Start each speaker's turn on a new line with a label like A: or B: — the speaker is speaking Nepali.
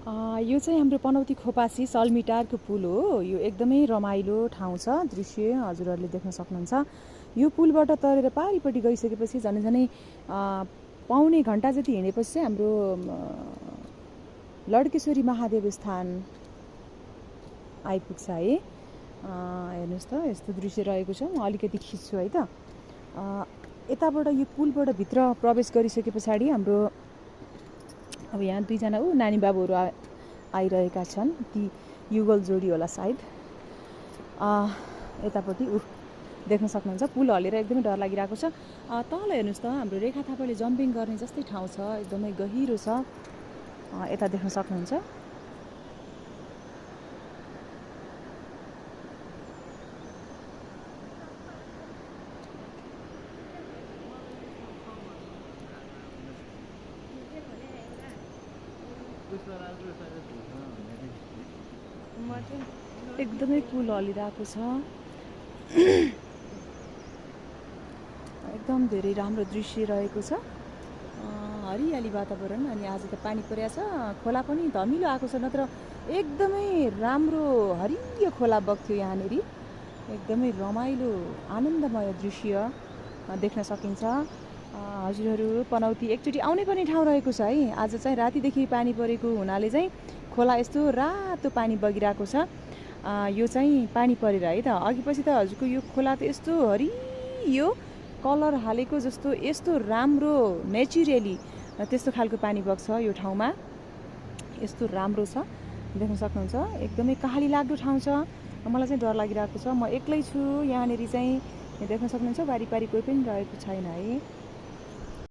A: यो चाहिँ हाम्रो पनौती खोपासी सल्मिटारको पुल हो। यो एकदमै रमाइलो ठाउँ छ। दृश्य हजुरहरूले देख्न सक्नुहुन्छ। यो पुलबाट तरेर पारिपट्टि गइसकेपछि झनै पौने घन्टा जति हिँडेपछि चाहिँ हाम्रो लड्केश्वरी महादेव स्थान आइपुग्छ है। हेर्नुहोस् त, यस्तो दृश्य रहेको छ। म अलिकति खिच्छु है त। यताबाट यो पुलबाट भित्र प्रवेश गरिसके पछाडि हाम्रो अब यहाँ दुईजना नानी बाबुहरू आइरहेका छन्। ती युगल जोडी होला सायद। यतापट्टि देख्न सक्नुहुन्छ पुल हलेर एकदमै डर लागिरहेको छ। तल हेर्नुहोस् त, हाम्रो रेखा थापाले जम्पिङ गर्ने जस्तै ठाउँ छ, एकदमै गहिरो छ। यता देख्न सक्नुहुन्छ। एकदमै पुल हलिरहेको छ। एकदम धेरै राम्रो दृश्य रहेको छ। हरियाली वातावरण। अनि आज त पानी परेको छ, खोला पनि धमिलो आएको छ, नत्र एकदमै राम्रो हरियो खोला बग्थ्यो यहाँनिर। एकदमै रमाइलो आनन्दमय दृश्य देख्न सकिन्छ। हजुरहरू पनौती एकचोटि आउनै पर्ने ठाउँ रहेको छ है। आज चाहिँ रातिदेखि पानी परेको हुनाले चाहिँ खोला यस्तो रातो पानी बगिरहेको छ। यो चाहिँ पानी परेर है त। अघिपछि त हजुरको यो खोला त यस्तो हरियो कलर हालेको जस्तो, यस्तो राम्रो नेचुरली त्यस्तो खालको पानी बग्छ यो ठाउँमा। यस्तो राम्रो छ, देख्न सक्नुहुन्छ। एकदमै कहाली लाग्दो ठाउँ छ। मलाई चाहिँ डर लागिरहेको छ। म एक्लै छु यहाँनिर चाहिँ, देख्न सक्नुहुन्छ। वारिपारि कोही पनि रहेको छैन है।